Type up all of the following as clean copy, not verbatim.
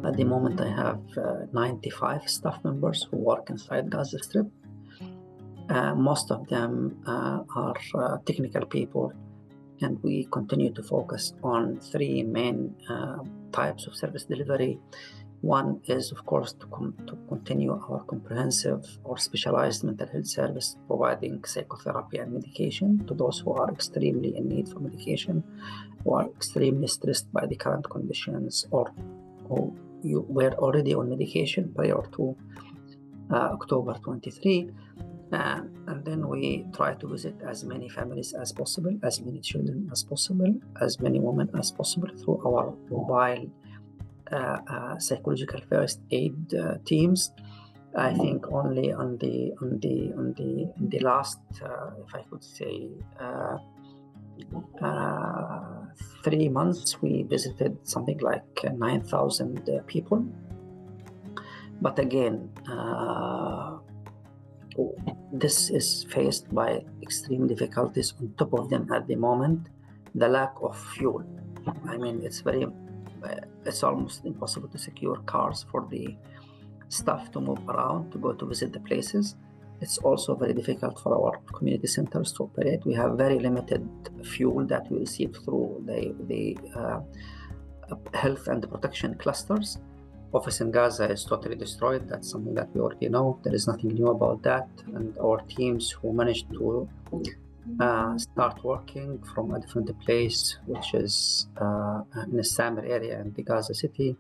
At the moment, I have 95 staff members who work inside Gaza Strip. Most of them are technical people, and we continue to focus on three main types of service delivery. One is, of course, to continue our comprehensive or specialized mental health service, providing psychotherapy and medication to those who are extremely in need for medication, who are extremely stressed by the current conditions, or who were already on medication prior to October 23. And then we try to visit as many families as possible, as many children as possible, as many women as possible through our mobile psychological first aid teams. I think only on the last, if I could say, 3 months, we visited something like 9,000 people. But again, this is faced by extreme difficulties. On top of them, at the moment, the lack of fuel. I mean, it's almost impossible to secure cars for the staff to move around, to go to visit the places. It's also very difficult for our community centers to operate. We have very limited fuel that we receive through the health and protection clusters. Office in Gaza is totally destroyed. That's something that we already know. There is nothing new about that. And our teams who managed to start working from a different place, which is in the Samir area in the Gaza city,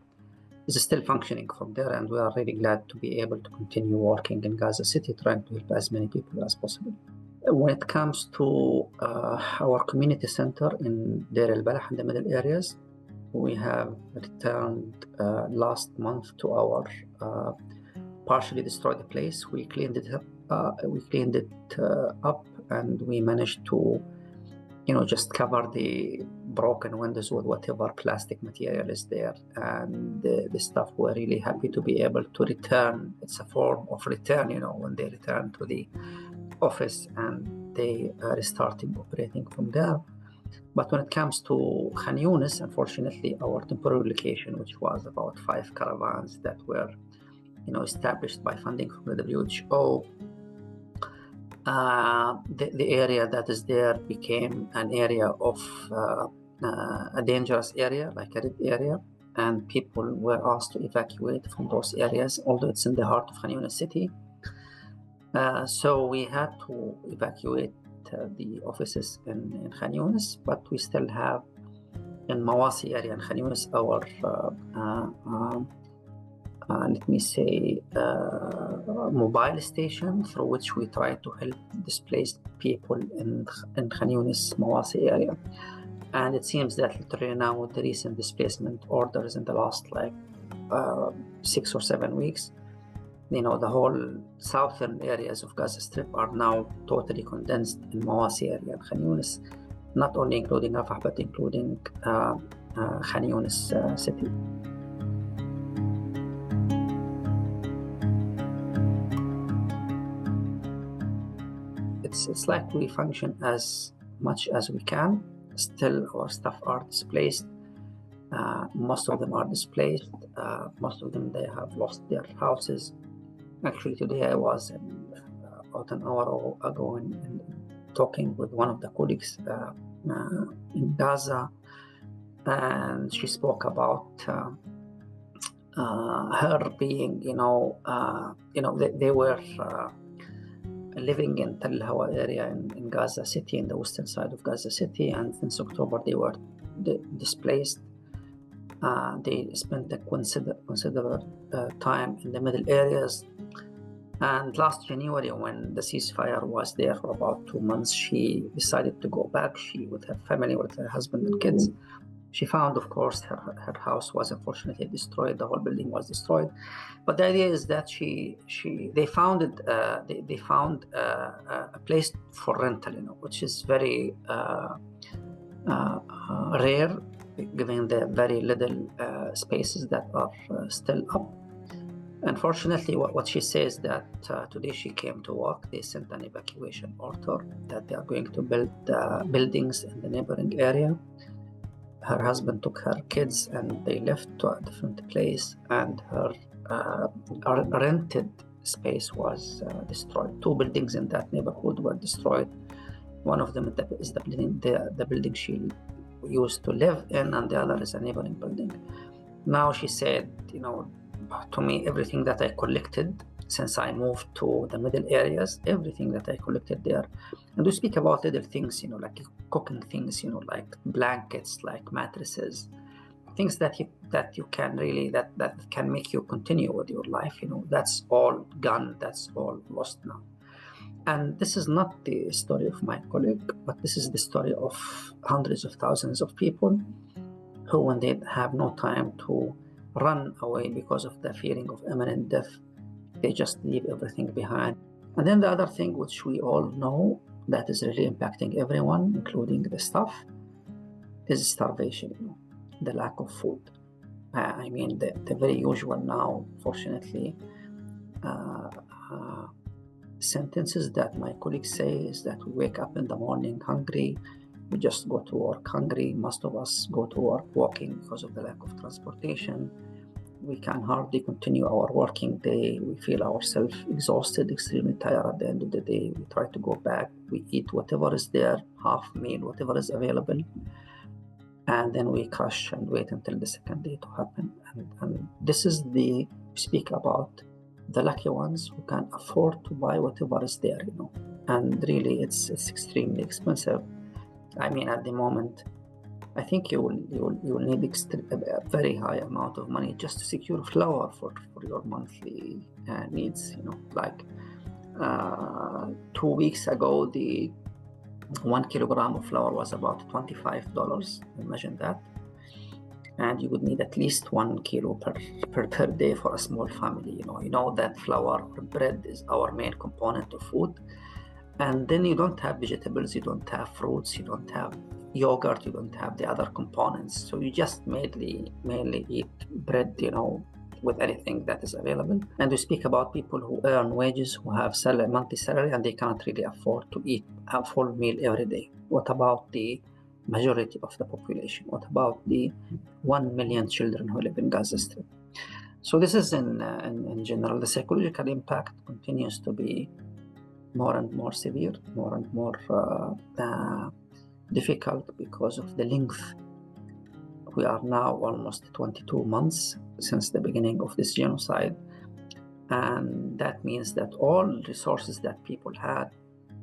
is still functioning from there. And we are really glad to be able to continue working in Gaza city, trying to help as many people as possible. When it comes to our community center in Deir al-Balah and the middle areas, we have returned last month to our partially destroyed place. We cleaned it up, and we managed to, just cover the broken windows with whatever plastic material is there. And the staff were really happy to be able to return. It's a form of return, when they return to the office, and they are starting operating from there. But when it comes to Khan Younis, unfortunately, our temporary location, which was about 5 caravans that were, established by funding from the WHO, the area that is there became an area of a dangerous area, like a red area, and people were asked to evacuate from those areas, although it's in the heart of Khan Younis city. So we had to evacuate the offices in Khan Younis, but we still have in Mawasi area in Khan Younis our mobile station through which we try to help displaced people in Khan Younis Mawasi area. And it seems that literally now with the recent displacement orders in the last 6 or 7 weeks, the whole southern areas of Gaza Strip are now totally condensed in Mawasi area and Khan Younis, not only including Rafah, but including Khan Younis city. It's like we function as much as we can. Still, our staff are displaced. Most of them are displaced. Most of them, they have lost their houses. Actually, today I was about an hour ago in talking with one of the colleagues in Gaza, and she spoke about her being, they were living in Tel Hawa area in Gaza city, in the western side of Gaza city, and since October they were displaced. They spent a considerable time in the middle areas. And last January, when the ceasefire was there for about 2 months, she decided to go back. She, with her family, with her husband and kids, she found, of course, her house was unfortunately destroyed. The whole building was destroyed. But the idea is that they found a place for rental, which is very rare, given the very little spaces that are still up. Unfortunately, what she says that today she came to work, they sent an evacuation order that they are going to build buildings in the neighboring area. her husband took her kids and they left to a different place, and her rented space was destroyed. 2 buildings in that neighborhood were destroyed. One of them is the building she used to live in, and the other is a neighboring building. Now she said, to me, everything that I collected since I moved to the middle areas, everything that I collected there, and we speak about little things, like cooking things, like blankets, like mattresses, things that you can really, that can make you continue with your life, that's all gone, that's all lost now. And this is not the story of my colleague, but this is the story of hundreds of thousands of people who, when they have no time to run away because of the feeling of imminent death, they just leave everything behind. And then the other thing, which we all know, that is really impacting everyone, including the staff, is starvation, the lack of food. The very usual now, fortunately, sentences that my colleagues say is that we wake up in the morning hungry, we just go to work hungry. Most of us go to work walking because of the lack of transportation. We can hardly continue our working day. We feel ourselves exhausted, extremely tired at the end of the day. We try to go back. We eat whatever is there, half meal, whatever is available. And then we crash and wait until the second day to happen. And this is we speak about the lucky ones who can afford to buy whatever is there, And really, it's extremely expensive. At the moment, I think you will need a very high amount of money just to secure flour for your monthly needs. 2 weeks ago, the 1 kilogram of flour was about $25. Imagine that. And you would need at least 1 kilo per day for a small family. You know that flour or bread is our main component of food. And then you don't have vegetables, you don't have fruits, you don't have yogurt, you don't have the other components. So you just mainly eat bread, with anything that is available. And we speak about people who earn wages, who have monthly salary, and they cannot really afford to eat a full meal every day. What about the majority of the population? What about the 1 million children who live in Gaza Strip? So this is in general. The psychological impact continues to be more and more severe, more and more difficult because of the length. We are now almost 22 months since the beginning of this genocide. And that means that all resources that people had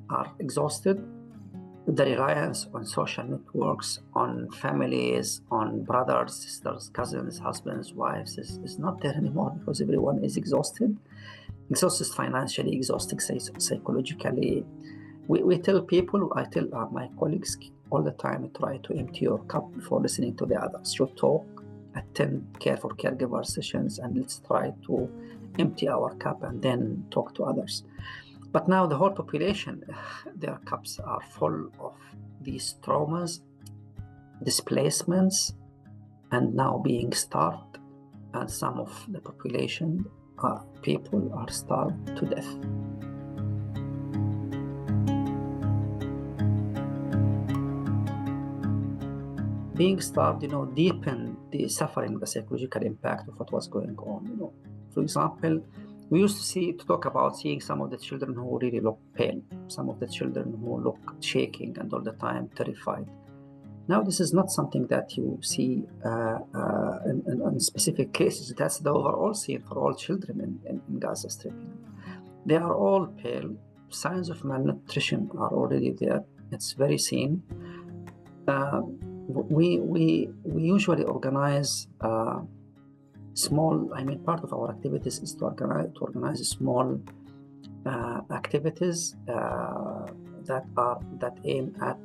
are exhausted. The reliance on social networks, on families, on brothers, sisters, cousins, husbands, wives is not there anymore because everyone is exhausted financially, exhausted psychologically. I tell my colleagues all the time, try to empty your cup before listening to the others. You talk, attend care for caregiver sessions, and let's try to empty our cup and then talk to others. But now the whole population, their cups are full of these traumas, displacements, and now being starved. And some of the population, people are starved to death. Being starved, deepened the suffering, the psychological impact of what was going on. For example, we used to talk about seeing some of the children who really look pale, some of the children who look shaking and all the time terrified. Now, this is not something that you see in specific cases. That's the overall scene for all children in Gaza Strip. They are all pale. Signs of malnutrition are already there. It's very seen. We usually organize part of our activities is to organize small activities that aim at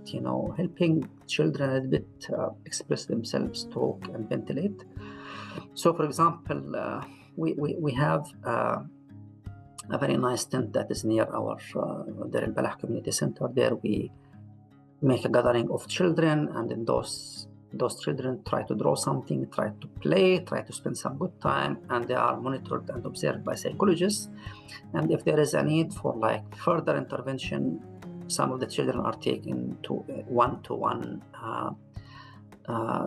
helping children a little bit express themselves, talk, and ventilate. So, for example, we have a very nice tent that is near our Deir al-Balah Community Center. There we make a gathering of children, and then those children try to draw something, try to play, try to spend some good time, and they are monitored and observed by psychologists. And if there is a need for further intervention, some of the children are taken to one-to-one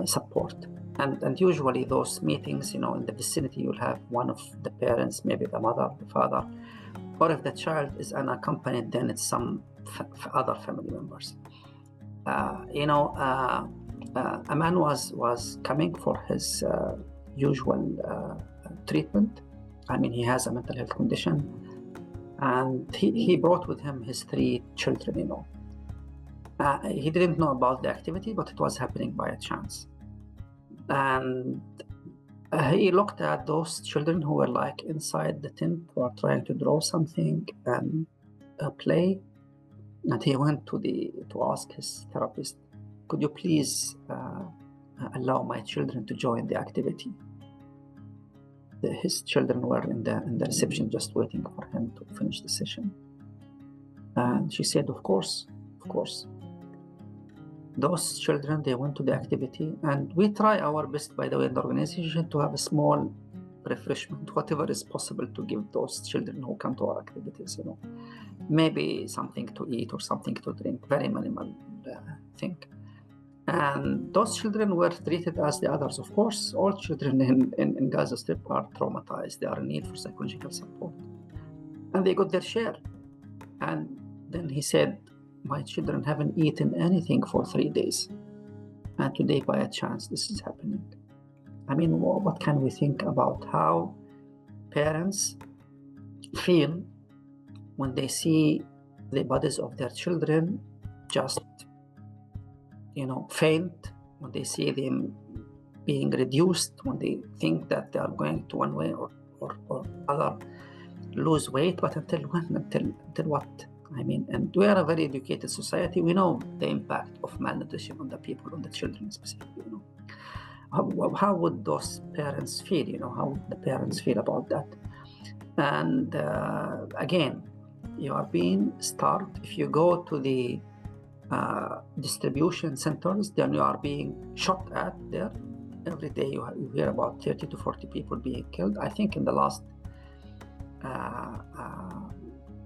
support. And usually those meetings, in the vicinity, you'll have one of the parents, maybe the mother, the father, or if the child is unaccompanied, then it's some other family members. A man was coming for his usual treatment. He has a mental health condition, and he brought with him his 3 children. He didn't know about the activity, but it was happening by a chance. And he looked at those children who were like inside the tent, who are trying to draw something and play. And he went to ask his therapist, could you please allow my children to join the activity? His children were in the reception just waiting for him to finish the session. And she said, of course. Those children, they went to the activity, and we try our best, by the way, in the organization, to have a small refreshment, whatever is possible, to give those children who come to our activities, maybe something to eat or something to drink, very minimal thing. And those children were treated as the others. Of course, all children in Gaza Strip are traumatized. They are in need for psychological support. And they got their share. And then he said, my children haven't eaten anything for 3 days. And today, by a chance, this is happening. What can we think about how parents feel when they see the bodies of their children just, faint, when they see them being reduced, when they think that they are going to one way or other lose weight, but until when? Until what? And we are a very educated society. We know the impact of malnutrition on the people, on the children specifically. How would those parents feel? How would the parents feel about that? And again, you are being starved. If you go to the distribution centers, then you are being shot at there. Every day you hear about 30 to 40 people being killed. I think in the last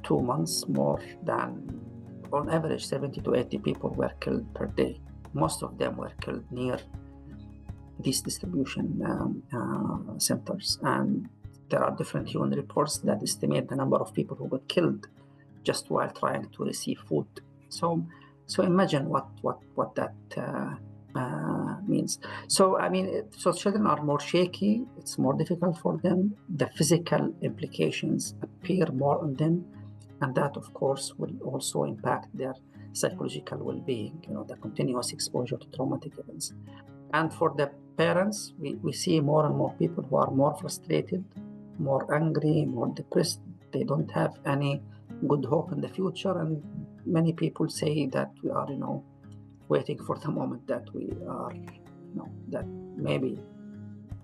2 months, more than, on average, 70 to 80 people were killed per day. Most of them were killed near these distribution centers. And there are different UN reports that estimate the number of people who got killed just while trying to receive food. So imagine what that means. So children are more shaky. It's more difficult for them. The physical implications appear more on them. And that, of course, will also impact their psychological well-being, the continuous exposure to traumatic events. And for the parents, we see more and more people who are more frustrated, more angry, more depressed. They don't have any good hope in the future. And many people say that we are, waiting for the moment that we are, that maybe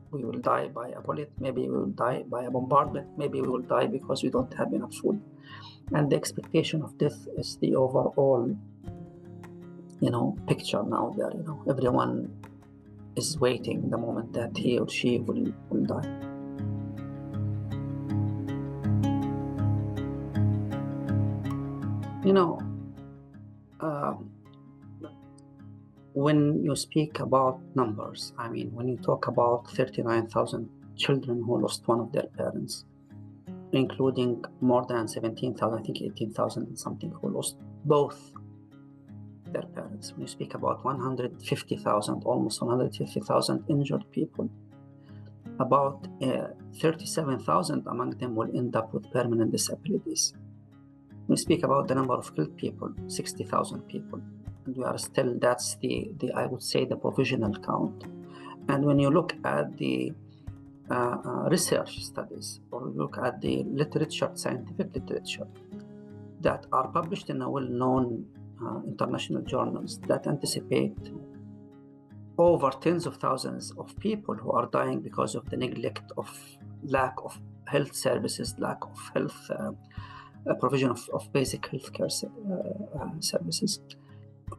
we will die by a bullet, maybe we will die by a bombardment, maybe we will die because we don't have enough food. And the expectation of death is the overall, picture now there. Everyone is waiting the moment that he or she will die. When you speak about numbers, when you talk about 39,000 children who lost one of their parents, including more than 17,000, I think 18,000 and something, who lost both their parents. When you speak about 150,000, almost 150,000 injured people, about 37,000 among them will end up with permanent disabilities. We speak about the number of killed people, 60,000 people. And we are still, that's the I would say, the provisional count. And when you look at the research studies, or look at the literature, scientific literature, that are published in a well-known international journals that anticipate over tens of thousands of people who are dying because of the neglect of lack of health services, lack of health provision of basic healthcare services.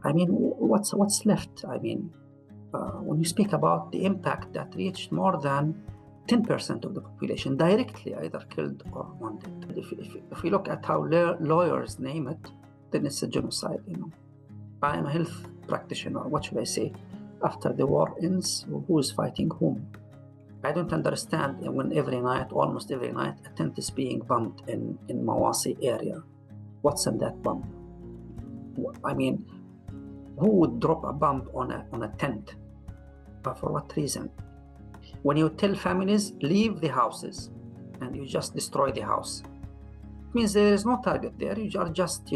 What's left? When you speak about the impact that reached more than 10% of the population directly either killed or wounded. If we look at how lawyers name it, then it's a genocide. I am a health practitioner. What should I say? after the war ends, who is fighting whom? I don't understand when every night, almost every night, a tent is being bombed in Mawasi area. What's in that bomb? I mean, who would drop a bomb on a tent? But for what reason? When you tell families, leave the houses, and you just destroy the house, it means there is no target there. You are just,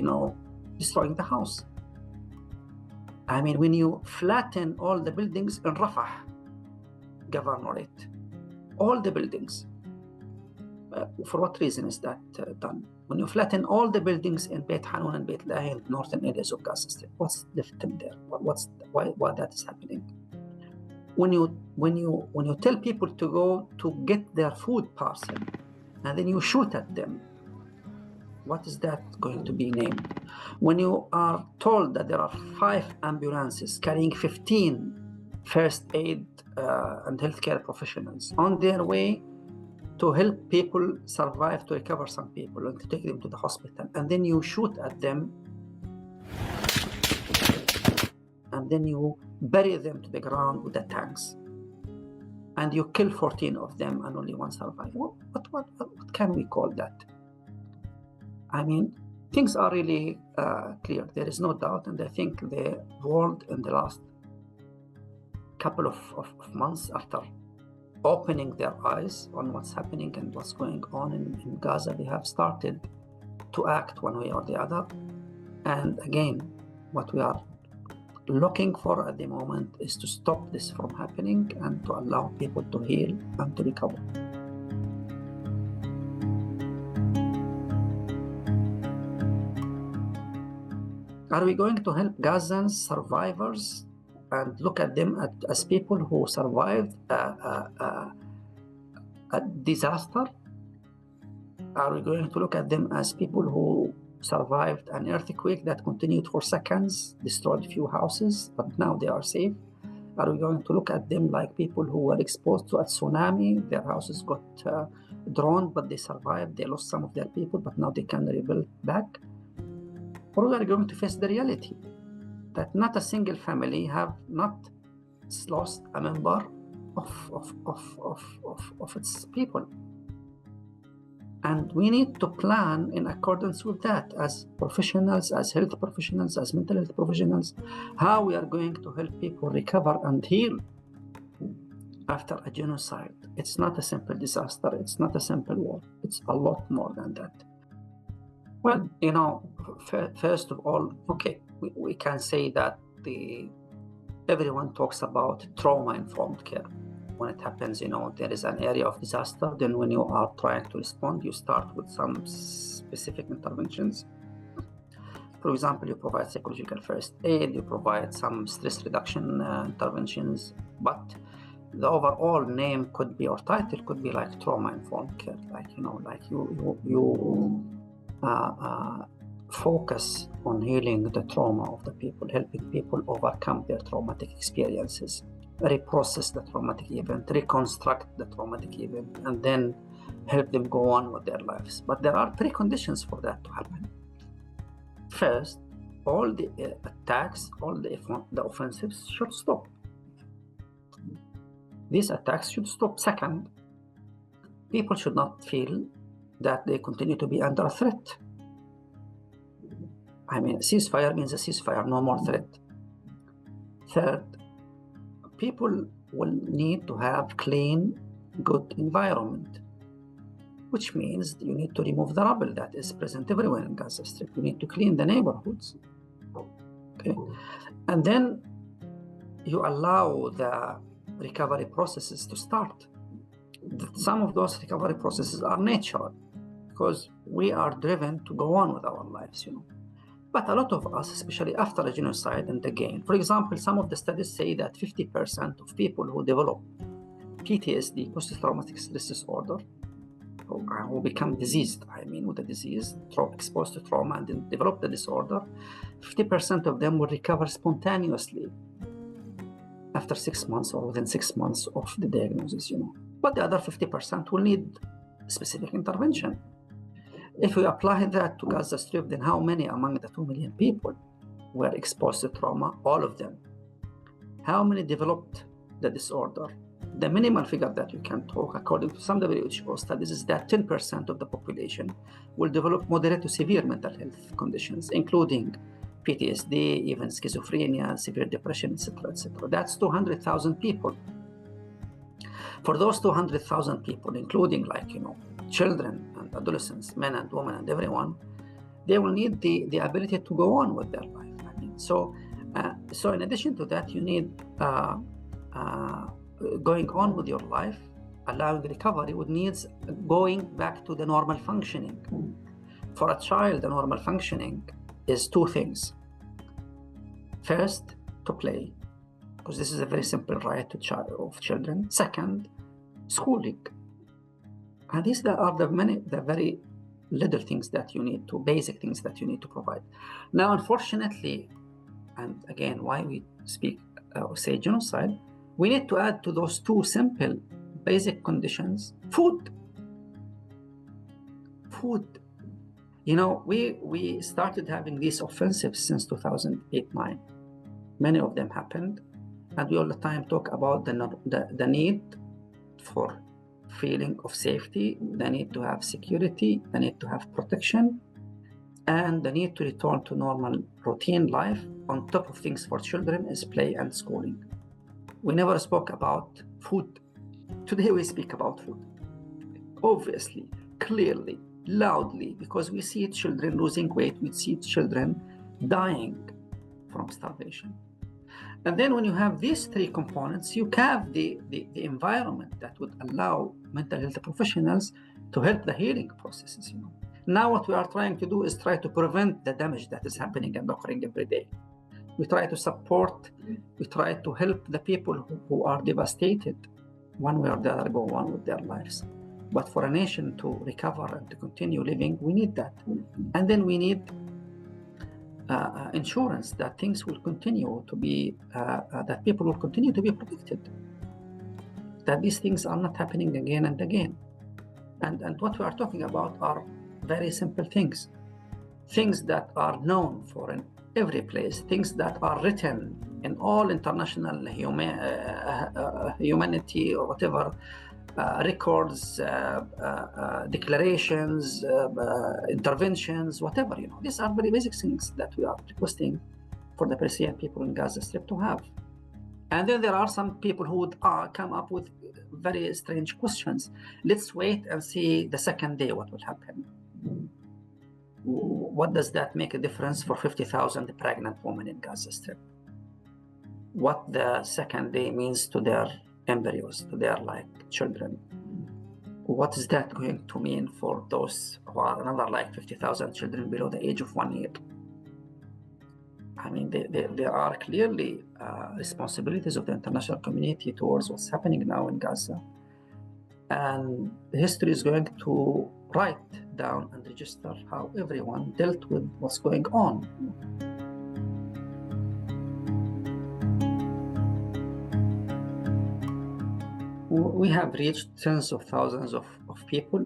destroying the house. I mean, when you flatten all the buildings in Rafah governorate, all the buildings, for what reason is that done? When you flatten all the buildings in Beit Hanun and Beit Lahi, northern areas of Gaza Strip, what's different there? Why that is happening? When you tell people to go to get their food parcel, and then you shoot at them, what is that going to be named? When you are told that there are 5 ambulances carrying 15 first aid and healthcare professionals on their way to help people survive, to recover some people, and to take them to the hospital, and then you shoot at them, and then you bury them to the ground with the tanks, and you kill 14 of them and only 1 survived. What can we call that? I mean, things are really clear. There is no doubt, and I think the world in the last couple of months, after opening their eyes on what's happening and what's going on in Gaza, they have started to act one way or the other. And again, what we are looking for at the moment is to stop this from happening and to allow people to heal and to recover. Are we going to help Gazans, survivors, and look at them as people who survived a disaster? Are we going to look at them as people who survived an earthquake that continued for seconds, destroyed a few houses, but now they are safe? Are we going to look at them like people who were exposed to a tsunami? Their houses got drowned, but they survived. They lost some of their people, but now they can rebuild back. Or we are going to face the reality that not a single family have not lost a member of its people. And we need to plan in accordance with that as professionals, as health professionals, as mental health professionals, how we are going to help people recover and heal after a genocide. It's not a simple disaster. It's not a simple war. It's a lot more than that. Well, first of all, okay, we can say that everyone talks about trauma-informed care. When it happens, there is an area of disaster, then when you are trying to respond, you start with some specific interventions. For example, you provide psychological first aid, you provide some stress reduction interventions, but the overall name could be, or title could be like trauma-informed care, like you focus on healing the trauma of the people, helping people overcome their traumatic experiences, reprocess the traumatic event, reconstruct the traumatic event, and then help them go on with their lives. But there are preconditions for that to happen. First, all the attacks, all the offensives should stop. These attacks should stop. Second, people should not feel that they continue to be under threat. I mean, ceasefire means a ceasefire, no more threat. Third, people will need to have clean, good environment, which means you need to remove the rubble that is present everywhere in Gaza Strip. You need to clean the neighborhoods. Okay, and then you allow the recovery processes to start. Some of those recovery processes are natural because we are driven to go on with our lives, But a lot of us, especially after a genocide and again, for example, some of the studies say that 50% of people who develop PTSD, post-traumatic stress disorder, who become diseased, with a disease, exposed to trauma and then develop the disorder, 50% of them will recover spontaneously after 6 months or within 6 months of the diagnosis, But the other 50% will need specific intervention. If we apply that to Gaza Strip, then how many among the 2 million people were exposed to trauma? All of them how many developed the disorder? The minimal figure that you can talk, according to some WHO studies, is that 10% of the population will develop moderate to severe mental health conditions, including PTSD, even schizophrenia, severe depression, etc., etc. That's 200,000 people. For those 200,000 people, including children and adolescents, men and women and everyone, they will need the ability to go on with their life. So in addition to that, you need going on with your life, allowing recovery, which needs going back to the normal functioning. For a child, the normal functioning is two things. First, to play, because this is a very simple right of children. Second, schooling. And these are the very little things that you need to, basic things that you need to provide. Now, unfortunately, and again, why we speak or say genocide, we need to add to those two simple basic conditions, food. We started having these offensives since 2008-9. Many of them happened, and we all the time talk about the need for feeling of safety, the need to have security, the need to have protection, and the need to return to normal routine life. On top of things for children is play and schooling. We never spoke about food. Today we speak about food. Obviously, clearly, loudly, because we see children losing weight, we see children dying from starvation. And then when you have these three components, you have the environment that would allow mental health professionals to help the healing processes. Now what we are trying to do is try to prevent the damage that is happening and occurring every day. We try to support, we try to help the people who are devastated, one way or the other, go on with their lives. But for a nation to recover and to continue living, we need that. And then we need insurance that things will continue to be, that people will continue to be protected, that these things are not happening again and again. And what we are talking about are very simple things that are known for in every place, things that are written in all international humanity or whatever, records, declarations, interventions, whatever. These are very basic things that we are requesting for the Palestinian people in Gaza Strip to have. And then there are some people who would come up with very strange questions. Let's wait and see the second day what will happen. What does that make a difference for 50,000 pregnant women in Gaza Strip? What the second day means to their embryos, to their children? What is that going to mean for those who are another 50,000 children below the age of 1 year? There are clearly responsibilities of the international community towards what's happening now in Gaza. And history is going to write down and register how everyone dealt with what's going on. We have reached tens of thousands of people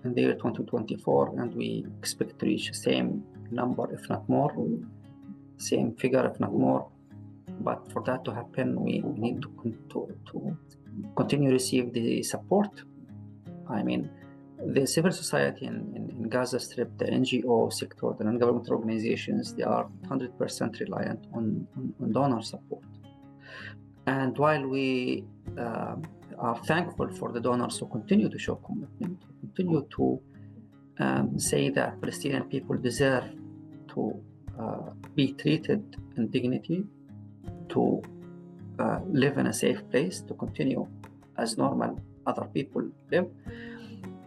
in the year 2024, and we expect to reach the same number, if not more, same figure, if not more. But for that to happen, we need to continue to receive the support. The civil society in Gaza Strip, the NGO sector, the non-government organizations, they are 100% reliant on donor support. And while we are thankful for the donors who continue to show commitment, who continue to say that Palestinian people deserve to be treated in dignity, to live in a safe place, to continue as normal other people live.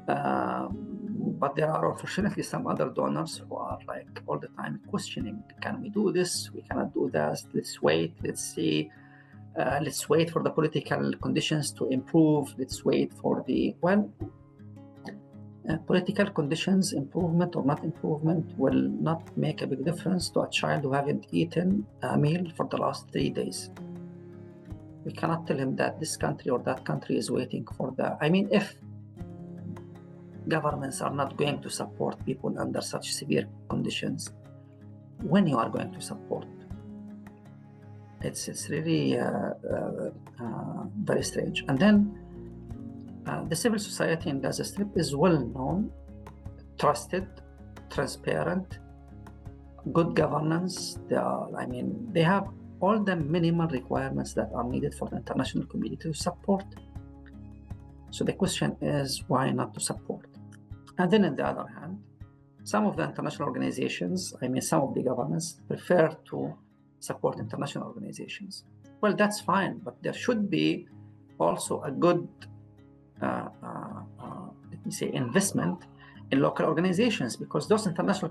But there are unfortunately some other donors who are all the time questioning, can we do this? We cannot do that. Let's wait. Let's see. Let's wait for the political conditions to improve. Let's wait for political conditions, improvement or not improvement, will not make a big difference to a child who haven't eaten a meal for the last 3 days. We cannot tell him that this country or that country is waiting for if governments are not going to support people under such severe conditions, when you are going to support? It's really very strange. And then the civil society in Gaza Strip is well known, trusted, transparent, good governance. They have all the minimal requirements that are needed for the international community to support. So the question is, why not to support? And then on the other hand, some of the international organizations, some of the governments prefer to support international organizations. Well, that's fine, but there should be also a good, investment in local organizations, because those international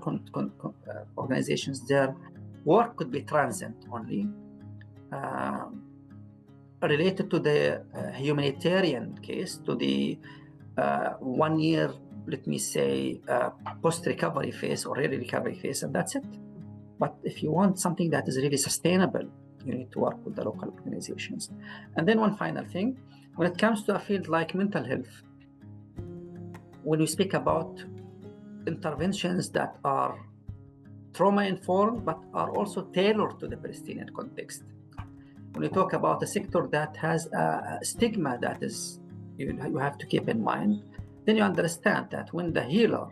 organizations, their work could be transient only, related to the humanitarian case, to the 1 year, post-recovery phase or early recovery phase, and that's it. But if you want something that is really sustainable, you need to work with the local organizations. And then one final thing, when it comes to a field like mental health, when we speak about interventions that are trauma-informed but are also tailored to the Palestinian context, when you talk about a sector that has a stigma that is you have to keep in mind, then you understand that when the healer,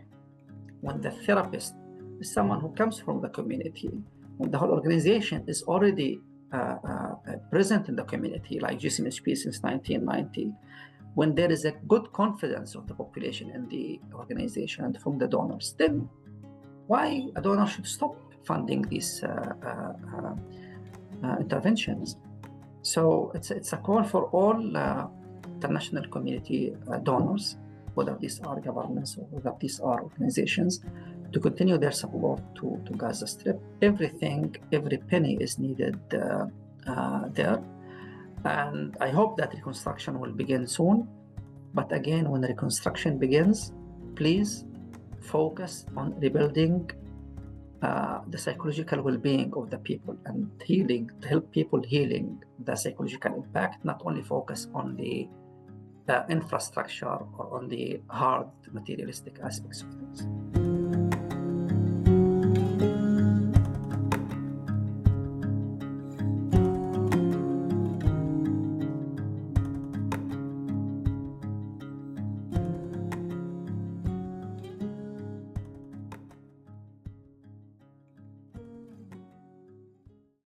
when the therapist is someone who comes from the community, when the whole organization is already present in the community, like GCMHP since 1990, when there is a good confidence of the population in the organization and from the donors, then why a donor should stop funding these interventions? So it's a call for all international community donors, whether these are governments or whether these are organizations, to continue their support to Gaza Strip. Every penny is needed there. And I hope that reconstruction will begin soon. But again, when the reconstruction begins, please focus on rebuilding the psychological well-being of the people and healing, to help people healing the psychological impact, not only focus on the infrastructure or on the hard materialistic aspects of things.